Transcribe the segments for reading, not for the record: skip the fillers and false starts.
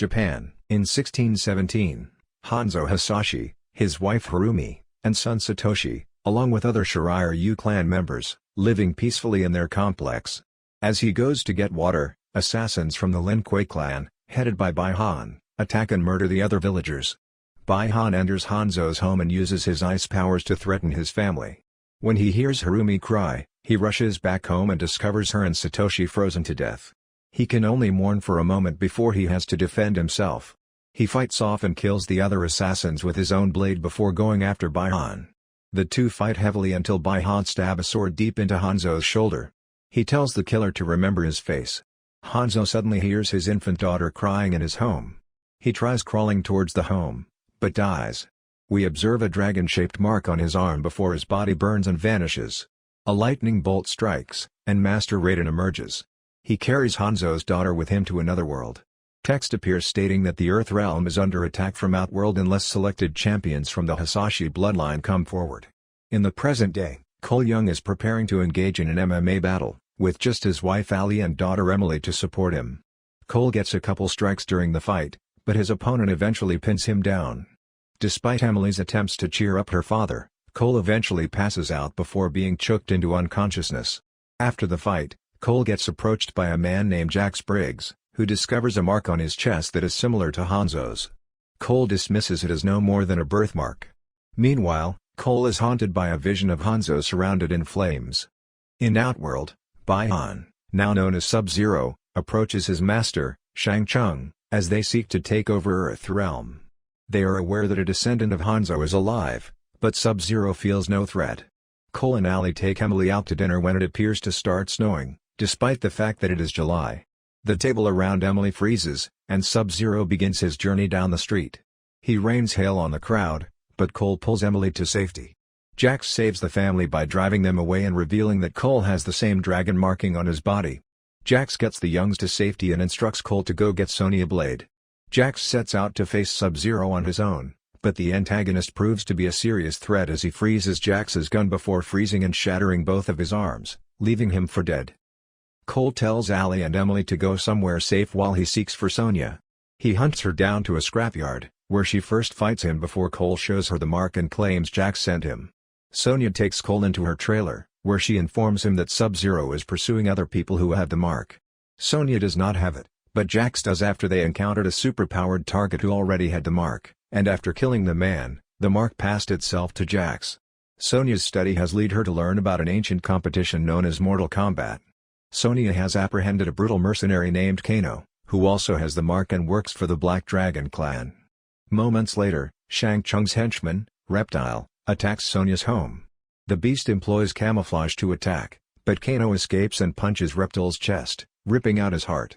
Japan. In 1617, Hanzo Hasashi, his wife Harumi, and son Satoshi, along with other Shiryu clan members, living peacefully in their complex. As he goes to get water, assassins from the Lin-Kuei clan, headed by Bai-Han, attack and murder the other villagers. Bai-Han enters Hanzo's home and uses his ice powers to threaten his family. When he hears Harumi cry, he rushes back home and discovers her and Satoshi frozen to death. He can only mourn for a moment before he has to defend himself. He fights off and kills the other assassins with his own blade before going after Bai-Han. The two fight heavily until Bai-Han stabs a sword deep into Hanzo's shoulder. He tells the killer to remember his face. Hanzo suddenly hears his infant daughter crying in his home. He tries crawling towards the home, but dies. We observe a dragon-shaped mark on his arm before his body burns and vanishes. A lightning bolt strikes, and Master Raiden emerges. He carries Hanzo's daughter with him to another world. Text appears stating that the Earth realm is under attack from Outworld unless selected champions from the Hasashi bloodline come forward. In the present day, Cole Young is preparing to engage in an MMA battle, with just his wife Ali and daughter Emily to support him. Cole gets a couple strikes during the fight, but his opponent eventually pins him down. Despite Emily's attempts to cheer up her father, Cole eventually passes out before being choked into unconsciousness. After the fight, Cole gets approached by a man named Jax Briggs, who discovers a mark on his chest that is similar to Hanzo's. Cole dismisses it as no more than a birthmark. Meanwhile, Cole is haunted by a vision of Hanzo surrounded in flames. In Outworld, Bai-Han, now known as Sub-Zero, approaches his master, Shang Tsung, as they seek to take over Earth Realm. They are aware that a descendant of Hanzo is alive, but Sub-Zero feels no threat. Cole and Ali take Emily out to dinner when it appears to start snowing, despite the fact that it is July. The table around Emily freezes, and Sub-Zero begins his journey down the street. He rains hail on the crowd, but Cole pulls Emily to safety. Jax saves the family by driving them away and revealing that Cole has the same dragon marking on his body. Jax gets the Youngs to safety and instructs Cole to go get Sonya Blade. Jax sets out to face Sub-Zero on his own, but the antagonist proves to be a serious threat as he freezes Jax's gun before freezing and shattering both of his arms, leaving him for dead. Cole tells Ali and Emily to go somewhere safe while he seeks for Sonya. He hunts her down to a scrapyard, where she first fights him before Cole shows her the mark and claims Jax sent him. Sonya takes Cole into her trailer, where she informs him that Sub-Zero is pursuing other people who have the mark. Sonya does not have it, but Jax does after they encountered a superpowered target who already had the mark, and after killing the man, the mark passed itself to Jax. Sonya's study has led her to learn about an ancient competition known as Mortal Kombat. Sonya has apprehended a brutal mercenary named Kano, who also has the mark and works for the Black Dragon clan. Moments later, Shang Tsung's henchman, Reptile, attacks Sonya's home. The beast employs camouflage to attack, but Kano escapes and punches Reptile's chest, ripping out his heart.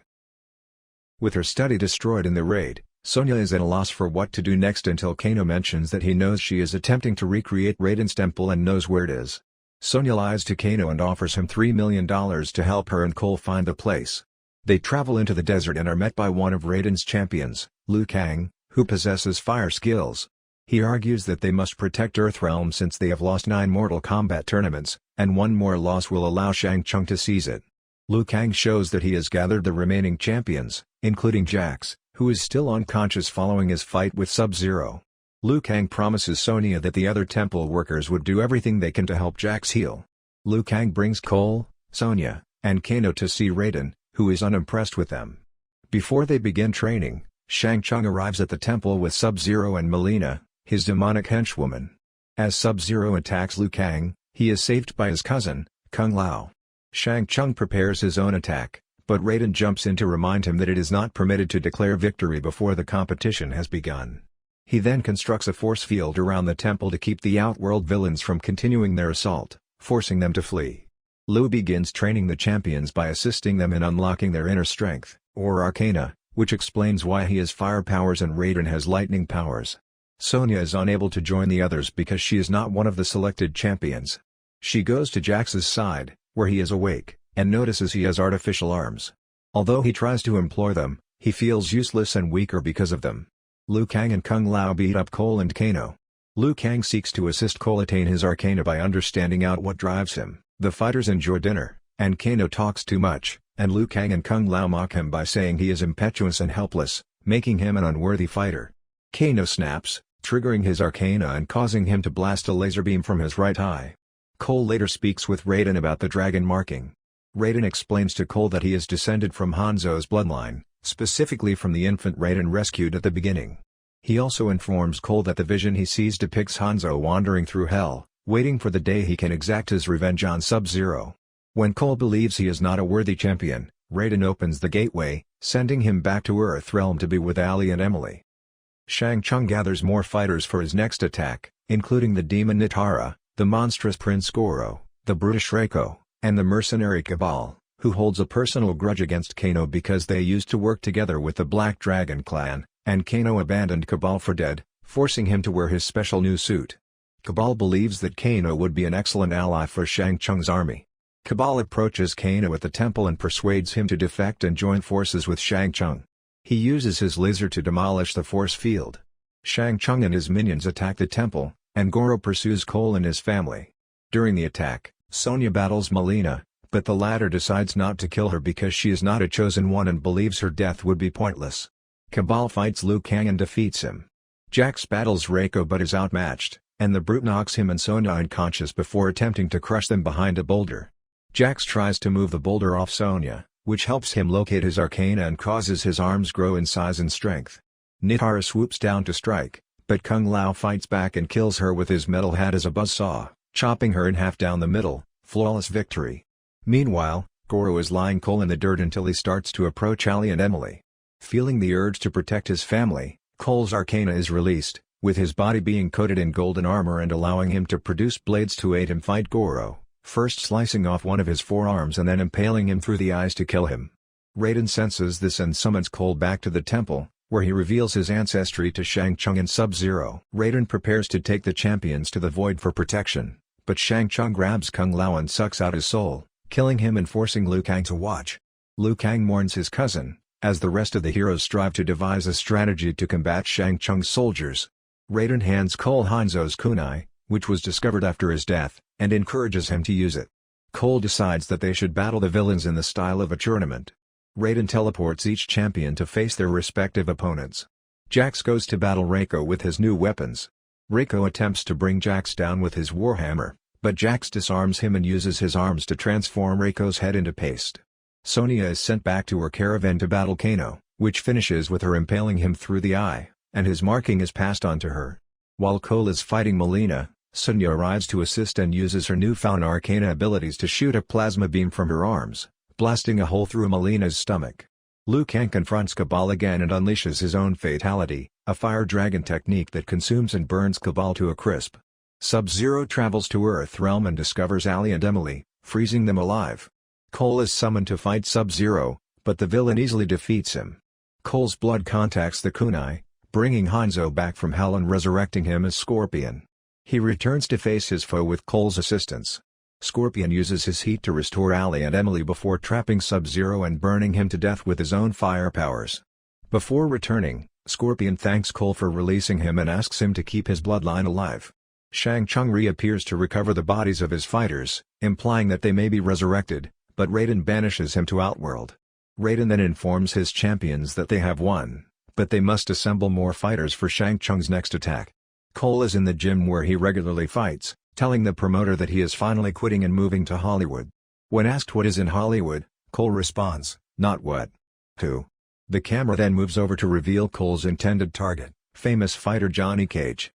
With her study destroyed in the raid, Sonya is at a loss for what to do next until Kano mentions that he knows she is attempting to recreate Raiden's temple and knows where it is. Sonya lies to Kano and offers him $3 million to help her and Cole find the place. They travel into the desert and are met by one of Raiden's champions, Liu Kang, who possesses fire skills. He argues that they must protect Earthrealm since they have lost 9 Mortal Kombat tournaments, and one more loss will allow Shang Tsung to seize it. Liu Kang shows that he has gathered the remaining champions, including Jax, who is still unconscious following his fight with Sub-Zero. Liu Kang promises Sonya that the other temple workers would do everything they can to help Jax heal. Liu Kang brings Cole, Sonya, and Kano to see Raiden, who is unimpressed with them. Before they begin training, Shang Tsung arrives at the temple with Sub-Zero and Mileena, his demonic henchwoman. As Sub-Zero attacks Liu Kang, he is saved by his cousin, Kung Lao. Shang Tsung prepares his own attack, but Raiden jumps in to remind him that it is not permitted to declare victory before the competition has begun. He then constructs a force field around the temple to keep the Outworld villains from continuing their assault, forcing them to flee. Liu begins training the champions by assisting them in unlocking their inner strength, or arcana, which explains why he has fire powers and Raiden has lightning powers. Sonya is unable to join the others because she is not one of the selected champions. She goes to Jax's side, where he is awake, and notices he has artificial arms. Although he tries to employ them, he feels useless and weaker because of them. Liu Kang and Kung Lao beat up Cole and Kano. Liu Kang seeks to assist Cole attain his arcana by understanding out what drives him. The fighters enjoy dinner, and Kano talks too much, and Liu Kang and Kung Lao mock him by saying he is impetuous and helpless, making him an unworthy fighter. Kano snaps, triggering his arcana and causing him to blast a laser beam from his right eye. Cole later speaks with Raiden about the dragon marking. Raiden explains to Cole that he is descended from Hanzo's bloodline, specifically from the infant Raiden rescued at the beginning. He also informs Cole that the vision he sees depicts Hanzo wandering through hell, waiting for the day he can exact his revenge on Sub-Zero. When Cole believes he is not a worthy champion, Raiden opens the gateway, sending him back to Earthrealm to be with Ali and Emily. Shang Tsung gathers more fighters for his next attack, including the demon Nitara, the monstrous Prince Goro, the brutish Reiko, and the mercenary Cabal, who holds a personal grudge against Kano because they used to work together with the Black Dragon clan, and Kano abandoned Cabal for dead, forcing him to wear his special new suit. Cabal believes that Kano would be an excellent ally for Shang Tsung's army. Cabal approaches Kano at the temple and persuades him to defect and join forces with Shang Tsung. He uses his laser to demolish the force field. Shang Tsung and his minions attack the temple, and Goro pursues Cole and his family. During the attack, Sonya battles Mileena, but the latter decides not to kill her because she is not a chosen one and believes her death would be pointless. Cabal fights Liu Kang and defeats him. Jax battles Reiko but is outmatched, and the brute knocks him and Sonya unconscious before attempting to crush them behind a boulder. Jax tries to move the boulder off Sonya, which helps him locate his arcana and causes his arms grow in size and strength. Nitara swoops down to strike, but Kung Lao fights back and kills her with his metal hat as a buzzsaw, chopping her in half down the middle. Flawless victory. Meanwhile, Goro is lying Cole in the dirt until he starts to approach Ali and Emily. Feeling the urge to protect his family, Cole's arcana is released, with his body being coated in golden armor and allowing him to produce blades to aid him fight Goro, first slicing off one of his forearms and then impaling him through the eyes to kill him. Raiden senses this and summons Cole back to the temple, where he reveals his ancestry to Shang Tsung and Sub-Zero. Raiden prepares to take the champions to the Void for protection, but Shang Tsung grabs Kung Lao and sucks out his soul, killing him and forcing Liu Kang to watch. Liu Kang mourns his cousin, as the rest of the heroes strive to devise a strategy to combat Shang Tsung's soldiers. Raiden hands Cole Hanzo's kunai, which was discovered after his death, and encourages him to use it. Cole decides that they should battle the villains in the style of a tournament. Raiden teleports each champion to face their respective opponents. Jax goes to battle Reiko with his new weapons. Reiko attempts to bring Jax down with his warhammer, but Jax disarms him and uses his arms to transform Reiko's head into paste. Sonya is sent back to her caravan to battle Kano, which finishes with her impaling him through the eye, and his marking is passed on to her. While Cole is fighting Mileena, Sonya arrives to assist and uses her newfound arcana abilities to shoot a plasma beam from her arms, blasting a hole through Mileena's stomach. Liu Kang confronts Cabal again and unleashes his own fatality, a fire dragon technique that consumes and burns Cabal to a crisp. Sub-Zero travels to Earthrealm and discovers Ali and Emily, freezing them alive. Cole is summoned to fight Sub-Zero, but the villain easily defeats him. Cole's blood contacts the kunai, bringing Hanzo back from hell and resurrecting him as Scorpion. He returns to face his foe with Cole's assistance. Scorpion uses his heat to restore Ali and Emily before trapping Sub-Zero and burning him to death with his own fire powers. Before returning, Scorpion thanks Cole for releasing him and asks him to keep his bloodline alive. Shang Tsung reappears to recover the bodies of his fighters, implying that they may be resurrected, but Raiden banishes him to Outworld. Raiden then informs his champions that they have won, but they must assemble more fighters for Shang Tsung's next attack. Cole is in the gym where he regularly fights, telling the promoter that he is finally quitting and moving to Hollywood. When asked what is in Hollywood, Cole responds, "Not what. Who?" The camera then moves over to reveal Cole's intended target, famous fighter Johnny Cage.